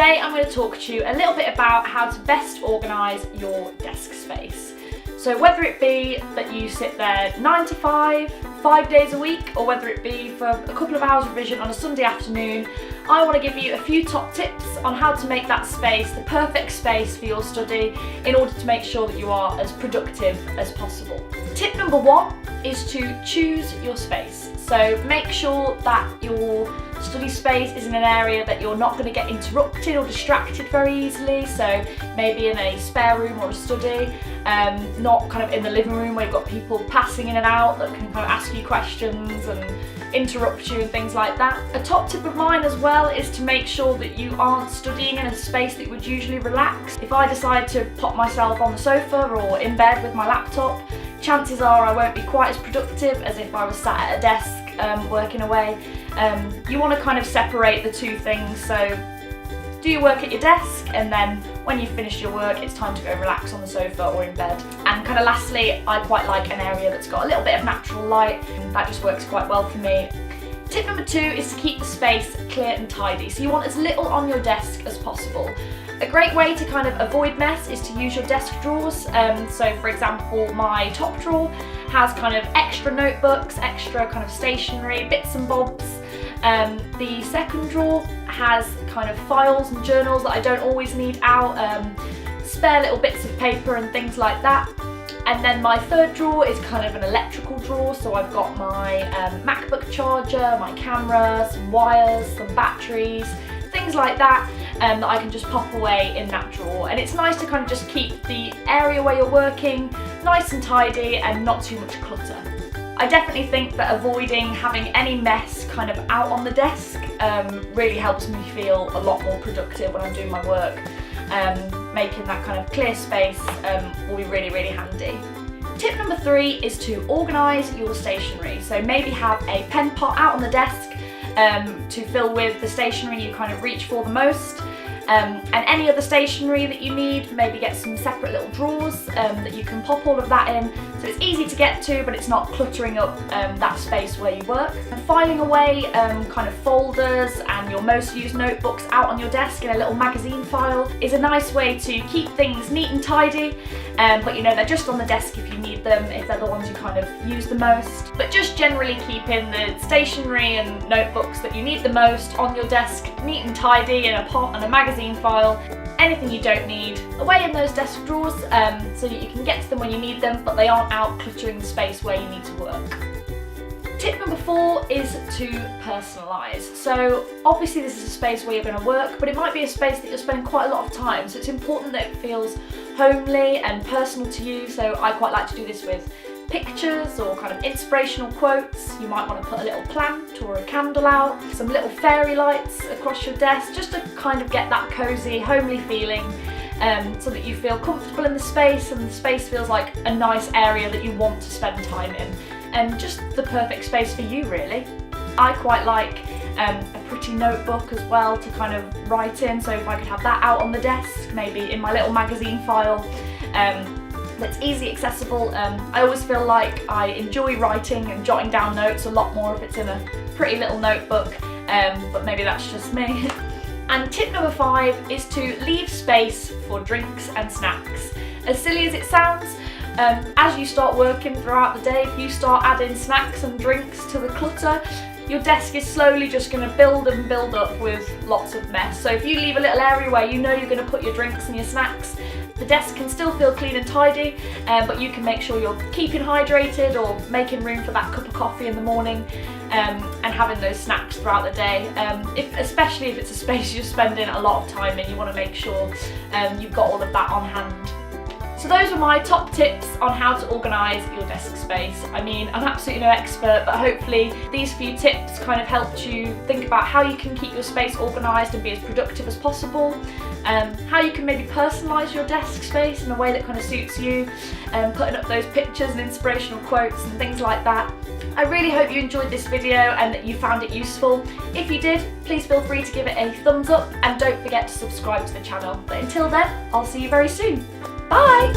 today I'm going to talk to you a little bit about how to best organise your desk space. So whether it be that you sit there 9 to 5, 5 days a week, or whether it be for a couple of hours revision on a Sunday afternoon, I want to give you a few top tips on how to make that space the perfect space for your study in order to make sure that you are as productive as possible. Tip number 1 is to choose your space. So make sure that your study space is in an area that you're not going to get interrupted or distracted very easily. So maybe in a spare room or a study, not kind of in the living room where you've got people passing in and out that can kind of ask you questions and interrupt you and things like that. A top tip of mine as well is to make sure that you aren't studying in a space that you would usually relax. If I decide to pop myself on the sofa or in bed with my laptop, chances are I won't be quite as productive as if I was sat at a desk working away. You want to kind of separate the two things, so do your work at your desk and then when you've finished your work it's time to go relax on the sofa or in bed. And kind of lastly, I quite like an area that's got a little bit of natural light, and that just works quite well for me. Tip number 2 is to keep the space clear and tidy, so you want as little on your desk as possible. A great way to kind of avoid mess is to use your desk drawers. So for example, my top drawer has kind of extra notebooks, extra kind of stationery, bits and bobs. The second drawer has kind of files and journals that I don't always need out, spare little bits of paper and things like that. And then my third drawer is kind of an electrical drawer, so I've got my MacBook charger, my camera, some wires, some batteries, things like that, that I can just pop away in that drawer. And it's nice to kind of just keep the area where you're working nice and tidy and not too much clutter. I definitely think that avoiding having any mess kind of out on the desk really helps me feel a lot more productive when I'm doing my work. Making that kind of clear space will be really, really handy. Tip number 3 is to organise your stationery. So maybe have a pen pot out on the desk to fill with the stationery you kind of reach for the most. And any other stationery that you need, maybe get some separate little drawers that you can pop all of that in, so it's easy to get to but it's not cluttering up that space where you work. And filing away kind of folders and your most used notebooks out on your desk in a little magazine file is a nice way to keep things neat and tidy, but you know they're just on the desk if you need them, if they're the ones you kind of use the most. But just generally keeping the stationery and notebooks that you need the most on your desk neat and tidy in a pot and a magazine file. Anything you don't need away in those desk drawers so that you can get to them when you need them, but they aren't out cluttering the space where you need to work. Tip number 4 is to personalise. So obviously this is a space where you're going to work, but it might be a space that you're spending quite a lot of time, so it's important that it feels homely and personal to you. So I quite like to do this with pictures or kind of inspirational quotes. You might want to put a little plant or a candle out, some little fairy lights across your desk, just to kind of get that cosy, homely feeling, so that you feel comfortable in the space and the space feels like a nice area that you want to spend time in, and just the perfect space for you really. I quite like a pretty notebook as well to kind of write in, so if I could have that out on the desk, maybe in my little magazine file, that's easy accessible. I always feel like I enjoy writing and jotting down notes a lot more if it's in a pretty little notebook, but maybe that's just me. And tip number 5 is to leave space for drinks and snacks. As silly as it sounds, as you start working throughout the day, if you start adding snacks and drinks to the clutter, your desk is slowly just going to build and build up with lots of mess. So if you leave a little area where you know you're going to put your drinks and your snacks, the desk can still feel clean and tidy, but you can make sure you're keeping hydrated or making room for that cup of coffee in the morning, and having those snacks throughout the day. Especially if it's a space you're spending a lot of time in, you want to make sure you've got all of that on hand. So those were my top tips on how to organise your desk space. I mean, I'm absolutely no expert, but hopefully these few tips kind of helped you think about how you can keep your space organised and be as productive as possible, how you can maybe personalise your desk space in a way that kind of suits you, putting up those pictures and inspirational quotes and things like that. I really hope you enjoyed this video and that you found it useful. If you did, please feel free to give it a thumbs up and don't forget to subscribe to the channel. But until then, I'll see you very soon. Bye!